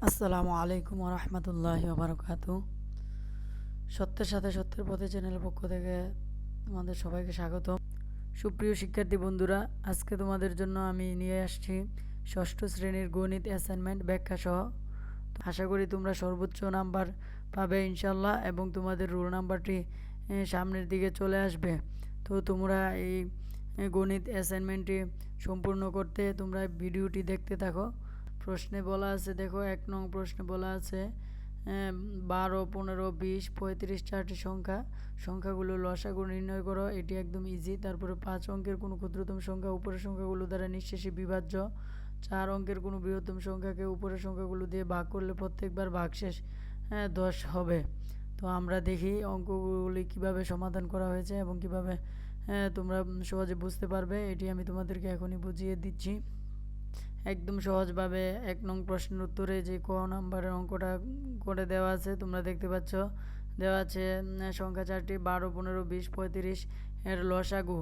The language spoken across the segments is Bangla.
আসসালামু আলাইকুম রহমতুল্লাহি বারাকাতু। সত্যের সাথে সত্যের পথে চ্যানেলের পক্ষ থেকে তোমাদের সবাইকে স্বাগত। সুপ্রিয় শিক্ষার্থী বন্ধুরা, আজকে তোমাদের জন্য আমি নিয়ে আসছি ষষ্ঠ শ্রেণীর গণিত অ্যাসাইনমেন্ট ব্যাখ্যা সহ। আশা করি তোমরা সর্বোচ্চ নাম্বার পাবে ইনশাল্লাহ, এবং তোমাদের রোল নাম্বারটি সামনের দিকে চলে আসবে। তো তোমরা এই গণিত অ্যাসাইনমেন্টটি সম্পূর্ণ করতে তোমরা ভিডিওটি দেখতে থাকো। প্রশ্নে বলা আছে, দেখো ১ নং প্রশ্নে বলা আছে ১২, ১৫, ২০, ৩৫ চারটি সংখ্যাগুলো লসাগু নির্ণয় করো। এটি একদম ইজি। তারপরে ৫ অঙ্কের কোনো ক্ষুদ্রতম সংখ্যা উপরের সংখ্যাগুলো দ্বারা নিঃশেষে বিভাজ্য। ৪ অঙ্কের কোনো বৃহত্তম সংখ্যাকে উপরের সংখ্যাগুলো দিয়ে ভাগ করলে প্রত্যেকবার ভাগশেষ ১০ হবে। তো আমরা দেখি অঙ্কগুলি কিভাবে সমাধান করা হয়েছে এবং কিভাবে তোমরা সহজে বুঝতে পারবে। এটি আমি তোমাদেরকে এখনই বুঝিয়ে দিচ্ছি একদম সহজভাবে। ১ নং প্রশ্নের উত্তরে যে ক নাম্বারের অঙ্কটা করে দেওয়া আছে তোমরা দেখতে পাচ্ছ। দেওয়া আছে সংখ্যা ৪টি ১২, ১৫, ২০, ৩৫ এর লসাগু।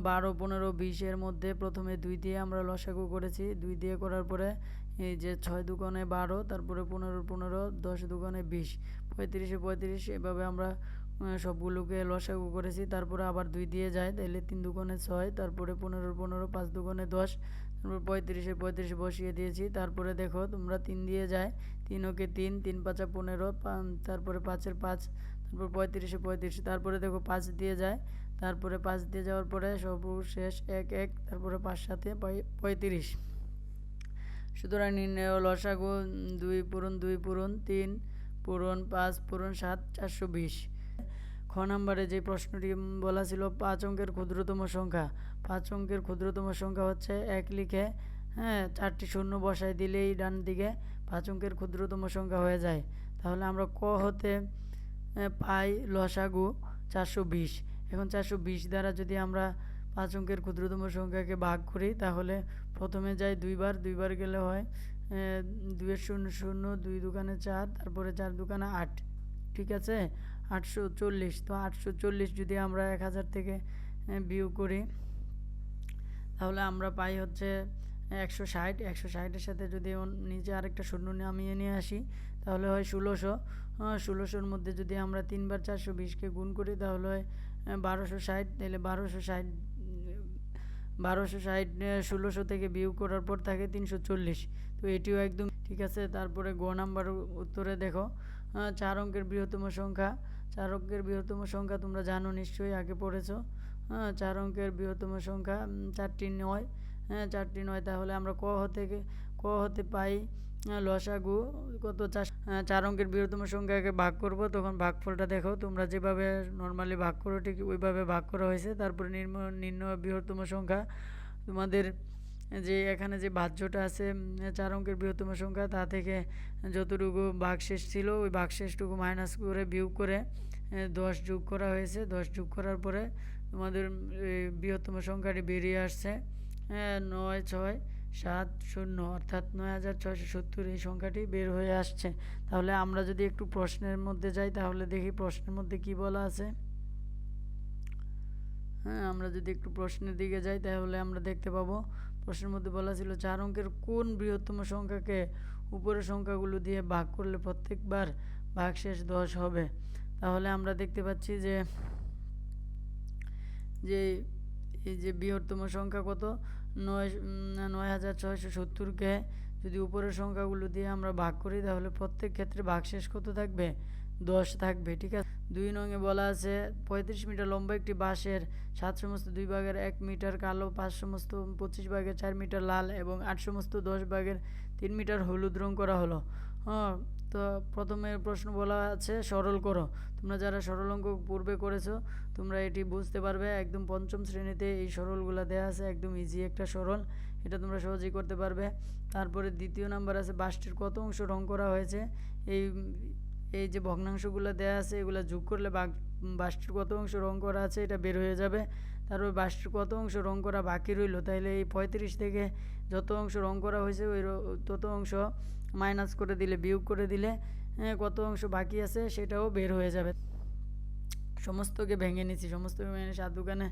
১২, ১৫, ২০ এর মধ্যে প্রথমে ২ দিয়ে আমরা লসাগু করেছি। ২ দিয়ে করার পরে এই যে ৬ দুগুণে ১২, তারপরে ১৫ ১৫, ১০ দুগুণে ২০, ৩৫ ৩৫, এভাবে আমরা সবগুলোকে লসাগু করেছি। তারপরে আবার ২ দিয়ে যায়, তাহলে ৩ দুগুণে ৬, তারপরে ১৫ ১৫, ৫ দুগুণে ১০, তারপর ৩৫ ৩৫ বসিয়ে দিয়েছি। তারপরে দেখো তোমরা ৩ দিয়ে যায়, ৩ ওকে ৩, ৩ ৫ ১৫, তারপরে ৫-এর ৫, তারপর ৩৫ ৩৫, তারপরে দেখো ৫ দিয়ে যায়, তারপরে ৫ দিয়ে যাওয়ার পরে সর্বশেষ ১ ১, তারপরে ৫ ৭ ৩৫। সুতরাং নির্ণয় লসাগু ২ পূরণ ২ পূরণ ৩ পূরণ ৫ পূরণ ৭ ৪২০। খ নম্বরে যে প্রশ্নটি বলা ছিল ৫ অঙ্কের ক্ষুদ্রতম সংখ্যা। ৫ অঙ্কের ক্ষুদ্রতম সংখ্যা হচ্ছে ১ লিখে ৪টি শূন্য বসায় দিলেই ডান দিকে ৫ অঙ্কের ক্ষুদ্রতম সংখ্যা হয়ে যায়। তাহলে আমরা ক হতে পাই লসাগু ৪২০। এখন ৪২০ দ্বারা যদি আমরা ৫ অঙ্কের ক্ষুদ্রতম সংখ্যাকে ভাগ করি, তাহলে প্রথমে যায় দুইবার গেলে হয় ২ শূন্য শূন্য, ২ দুগুণে ৪, তারপরে ৪ দুগুণে ৮, ঠিক আছে ৮৪০। তো ৮৪০ যদি আমরা ১০০০ থেকে বিয়োগ করি, তাহলে আমরা পাই হচ্ছে ১৬০। ১৬০-এর সাথে যদি নিচে আরেকটা শূন্য নামিয়ে নিয়ে আসি, তাহলে হয় ১৬০০। ১৬০০-র মধ্যে যদি আমরা ৩ বার ৪২০কে গুণ করি, তাহলে হয় ১২৬০। তাহলে ১২৬০ ১৬০০ থেকে বিয়োগ করার পর থাকে ৩৪০। তো এটিও একদম ঠিক আছে। তারপরে গ নাম্বার উত্তরে দেখো ৪ অঙ্কের বৃহত্তম সংখ্যা। ৪ অঙ্কের বৃহত্তম সংখ্যা তোমরা জানো, নিশ্চয়ই আগে পড়েছো। ৪ অঙ্কের বৃহত্তম সংখ্যা ৪টি ৯। ৪টি ৯। তাহলে আমরা ক হতে পাই লসাগু কত ৪ অঙ্কের বৃহত্তম সংখ্যাকে ভাগ করব, তখন ভাগফলটা দেখো তোমরা যেভাবে নর্মালি ভাগ করো ঠিক ওইভাবে ভাগ করা হয়েছে। তারপরে নির্ণয় বৃহত্তম সংখ্যা। তোমাদের যে এখানে যে ভাজ্যটা আছে ৪ অঙ্কের বৃহত্তম সংখ্যা, তা থেকে যতটুকু ভাগশেষ ছিল ওই ভাগশেষটুকু মাইনাস করে বিয়োগ করে ১০ যোগ করা হয়েছে। ১০ যোগ করার পরে তোমাদের বৃহত্তম সংখ্যাটি বেরিয়ে আসছে ৯৬৭০, অর্থাৎ ৯৬৭০ এই সংখ্যাটি বের হয়ে আসছে। তাহলে আমরা যদি একটু প্রশ্নের মধ্যে যাই, তাহলে দেখি প্রশ্নের মধ্যে কি বলা আছে। আমরা যদি একটু প্রশ্নের দিকে যাই, তাহলে আমরা দেখতে পাবো প্রশ্নের মধ্যে বলা ছিল ৪ অঙ্কের কোন বৃহত্তম সংখ্যাকে উপরের সংখ্যাগুলো দিয়ে ভাগ করলে প্রত্যেকবার ভাগশেষ ১০ হবে। তাহলে আমরা দেখতে পাচ্ছি যে এই যে বৃহত্তম সংখ্যা কত ৯৬৭০কে যদি উপরের সংখ্যাগুলো দিয়ে আমরা ভাগ করি, তাহলে প্রত্যেক ক্ষেত্রে ভাগশেষ কত থাকবে ১০ থাকবে, ঠিক আছে। ২ নংয়ে বলা আছে ৩৫ মিটার লম্বা একটি বাঁশের ৭ সমস্ত ২ ভাগের ১ মিটার কালো, ৫ সমস্ত ২৫ ভাগের ৪ মিটার লাল এবং ৮ সমস্ত ১০ ভাগের ৩ মিটার হলুদ রং করা হলো। তো প্রথমে প্রশ্ন বলা আছে সরল করো। তোমরা যারা সরল অঙ্ক পূর্বে করেছো তোমরা এটি বুঝতে পারবে। একদম পঞ্চম শ্রেণীতে এই সরলগুলো দেওয়া আছে, একদম ইজি একটা সরল, এটা তোমরা সহজেই করতে পারবে। তারপরে দ্বিতীয় নাম্বার আছে বাঁশটির কত অংশ রং করা হয়েছে। এই যে ভগ্নাংশগুলো দেওয়া আছে এগুলো যোগ করলে বাঁশটির কত অংশ রং করা আছে এটা বের হয়ে যাবে। তারপর বাঁশটির কত অংশ রং করা বাকি রইল, তাহলে এই ৩৫ থেকে যত অংশ রং করা হয়েছে ওই তত অংশ মাইনাস করে দিলে, বিয়োগ করে দিলে কত অংশ বাকি আছে সেটাও বের হয়ে যাবে। সমস্তকে ভেঙে নিচ্ছি, ৭ দুগুণে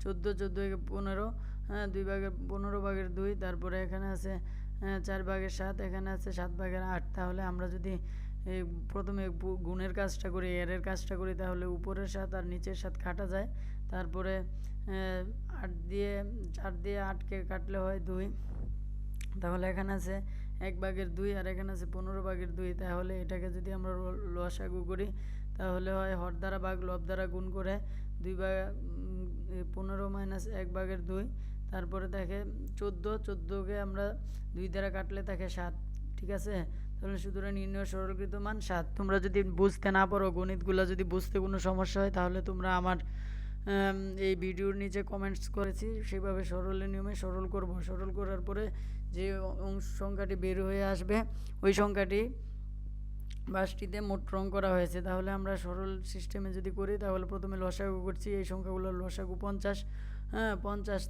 ১৪, ১৪ একে ১৫, ২ ভাগের ১৫ ভাগের ২, তারপরে এখানে আছে 4/7, এখানে আছে 7/8। তাহলে আমরা যদি এই প্রথমে গুণের কাজটা করি, এর কাজটা করি, তাহলে উপরের 7 আর নিচের 7 কাটা যায়। তারপরে 8 দিয়ে 4 দিয়ে 8কে কাটলে হয় 2। তাহলে এখানে আছে 1/2 আর এখানে আছে 15/2। তাহলে এটাকে যদি আমরা লসাগু করি তাহলে হয় হর দ্বারা ভাগ লব দ্বারা গুণ করে 15 মাইনাস 1/2। তারপরে দেখে 14কে আমরা 2 দ্বারা কাটলে থাকে 7। ঠিক আছে, তাহলে সুতরাং নির্ণয় সরলীকৃত মান 7। তোমরা যদি বুঝতে না পারো, গণিতগুলো যদি বুঝতে কোনো সমস্যা হয়, তাহলে তোমরা আমার এই ভিডিওর নিচে কমেন্টস করেছি, সেভাবে সরলের নিয়মে সরল করব। সরল করার পরে যে সংখ্যাটি বের হয়ে আসবে ওই সংখ্যাটি বাসটিতে মোট রং করা হয়েছে। তাহলে আমরা সরল সিস্টেমে যদি করি তাহলে প্রথমে লসাগু করছি, এই সংখ্যাগুলোর লসাগু 50। 50,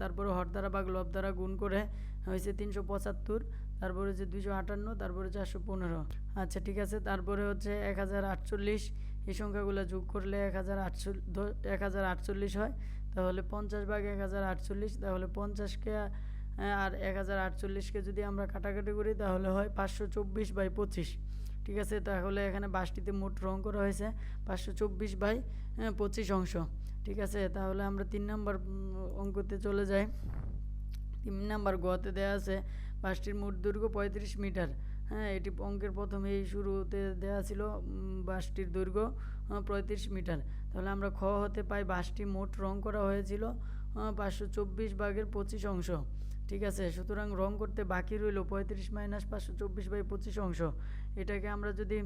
তারপরে হর দ্বারা ভাগ লব দ্বারা গুণ করে হয়েছে 375। তারপরে হচ্ছে 258, তারপরে 415। আচ্ছা ঠিক আছে, তারপরে হচ্ছে 1048। এই সংখ্যাগুলো যোগ করলে 1048 হয়। তাহলে 50/1048। তাহলে 50কে আর 1048কে যদি আমরা কাটাকাটি করি তাহলে হয় 524/25। ঠিক আছে, তাহলে এখানে বাসটিতে মোট রং করা হয়েছে 524/25 অংশ। ঠিক আছে, তাহলে আমরা 3 নম্বর অঙ্কতে চলে যাই। 3 নম্বর গতে দেওয়া আছে বাসটির মোট দৈর্ঘ্য 35 মিটার। এটি অঙ্কের প্রথমেই শুরুতে দেওয়া ছিল বাসটির দৈর্ঘ্য 35 মিটার। তাহলে আমরা খ হতে পাই বাসটি মোট রং করা হয়েছিল 524/25 অংশ। ঠিক আছে, সুতরাং রং করতে বাকি রইল 35 মাইনাস 524/25 অংশ। এটাকে আমরা যদি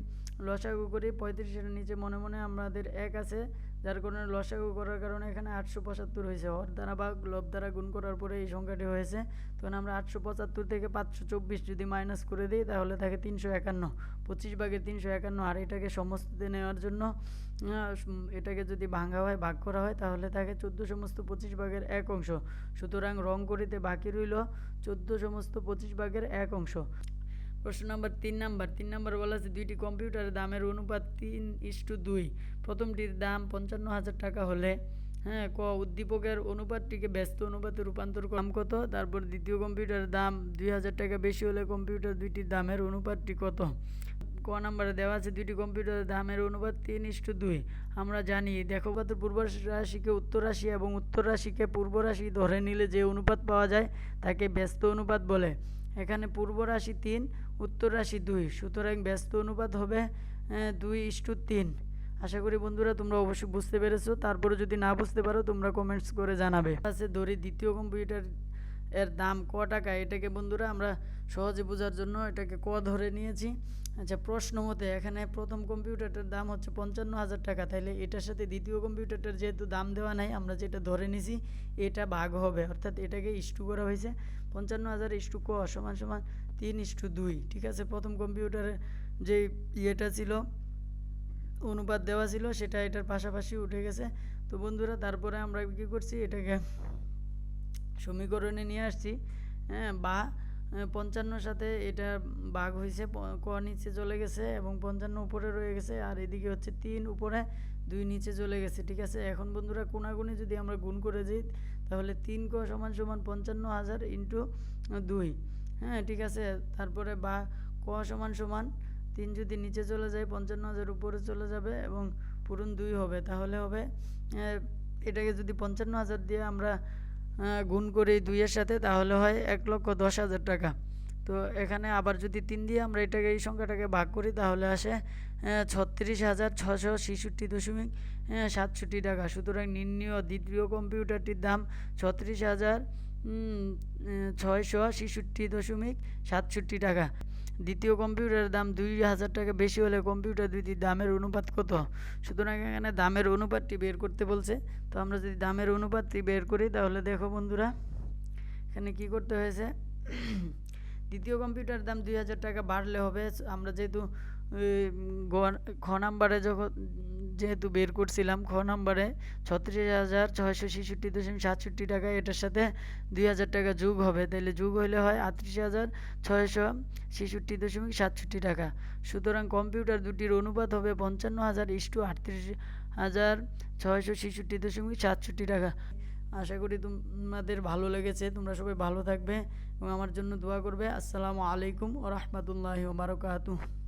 লসাগু করি, 35-এর নিচে মনে মনে আমাদের 1 আছে, যার কারণে লসাগু করার কারণে এখানে 875 হয়েছে। হর দ্বারা বা লব দ্বারা গুণ করার পরে এই সংখ্যাটি হয়েছে। তখন আমরা 875 থেকে 524 যদি মাইনাস করে দিই তাহলে থাকে 351। 25/351। আর এটাকে সমস্ততে নেওয়ার জন্য এটাকে যদি ভাঙা হয়, ভাগ করা হয়, তাহলে থাকে 14/25 অংশ। সুতরাং রং করিতে বাকি রইল 14/25 অংশ। প্রশ্ন নম্বর 3 নম্বর বলা আছে দুইটি কম্পিউটারের দামের অনুপাত 3:2। প্রথমটির দাম 55,000 টাকা হলে ক উদ্দীপকের অনুপাতটিকে ব্যস্ত অনুপাতে রূপান্তর দাম কত? তারপর দ্বিতীয় কম্পিউটারের দাম 2,000 টাকা বেশি হলে কম্পিউটার দুইটির দামের অনুপাতটি কত? ক নম্বরে দেওয়া আছে দুইটি কম্পিউটারের দামের অনুপাত 3:2। আমরা জানি, দেখো পূর্ব রাশিকে উত্তর রাশি এবং উত্তর রাশিকে পূর্ব রাশি ধরে নিলে যে অনুপাত পাওয়া যায় তাকে ব্যস্ত অনুপাত বলে। এখানে পূর্ব রাশি 3, উত্তর রাশি 2, সুতরাং ব্যস্ত অনুপাত হবে 2:3। আশা করি বন্ধুরা তোমরা অবশ্যই বুঝতে পেরেছো। তারপরে যদি না বুঝতে পারো তোমরা কমেন্টস করে জানাবে। আছে ধরি দ্বিতীয় কম্পিউটার এর দাম ক টাকা। এটাকে বন্ধুরা আমরা সহজে বোঝার জন্য এটাকে ক ধরে নিয়েছি। আচ্ছা, প্রশ্ন মতে এখানে প্রথম কম্পিউটারটার দাম হচ্ছে 55,000 টাকা। তাহলে এটার সাথে দ্বিতীয় কম্পিউটারটার যেহেতু দাম দেওয়া নাই, আমরা যেটা ধরে নিছি এটা ভাগ হবে, অর্থাৎ এটাকে ইস্টু করা হয়েছে। 55,000 ইস্টু ক সমান সমান 3:2। ঠিক আছে, প্রথম কম্পিউটারের যে ইয়েটা ছিল, অনুপাত দেওয়া ছিল, সেটা এটার পাশাপাশি উঠে গেছে। তো বন্ধুরা তারপরে আমরা কী করছি, এটাকে সমীকরণে নিয়ে আসছি। বা 55 সাথে এটা ভাগ হয়েছে, ক নিচে চলে গেছে এবং 55 উপরে রয়ে গেছে, আর এদিকে হচ্ছে 3 উপরে 2 নিচে চলে গেছে। ঠিক আছে, এখন বন্ধুরা কোনাগুনি যদি আমরা গুণ করে দিই তাহলে 3 ক সমান সমান 55,000 ইন্টু 2। ঠিক আছে, তারপরে বা ক সমান সমান 3 যদি নিচে চলে যায় 55,000 উপরে চলে যাবে এবং পূরণ 2 হবে। তাহলে হবে এটাকে যদি 55,000 দিয়ে আমরা গুণ করি 2-এর সাথে তাহলে হয় 1,10,000 টাকা। তো এখানে আবার যদি 3 দিয়ে আমরা এটাকে এই সংখ্যাটাকে ভাগ করি তাহলে আসে 36,666.67 টাকা। সুতরাং নির্ণীয় দ্বিতীয় কম্পিউটারটির দাম 36,666.67 টাকা। দ্বিতীয় কম্পিউটারের দাম 2,000 টাকা বেশি হলে কম্পিউটার দুইটির দামের অনুপাত কত? সুতরাং এখানে দামের অনুপাতটি বের করতে বলছে। তো আমরা যদি দামের অনুপাতটি বের করি তাহলে দেখো বন্ধুরা এখানে কি করতে হয়েছে। দ্বিতীয় কম্পিউটারের দাম 2,000 টাকা বাড়লে হবে, আমরা যেহেতু খ নাম্বারে যেহেতু বের করছিলাম, খ নাম্বারে 36,666.67 টাকা, এটার সাথে 2,000 টাকা যোগ হবে, তাহলে যোগ হইলে হয় 38,666.67 টাকা। সুতরাং কম্পিউটার দুটির অনুপাত হবে 55,000 = 38,666.67 টাকা। আশা করি তোমাদের ভালো লেগেছে। তোমরা সবাই ভালো থাকবে এবং আমার জন্য দোয়া করবে। আসসালামু আলাইকুম ওয়া রাহমাতুল্লাহি ওয়া বারাকাতুহু।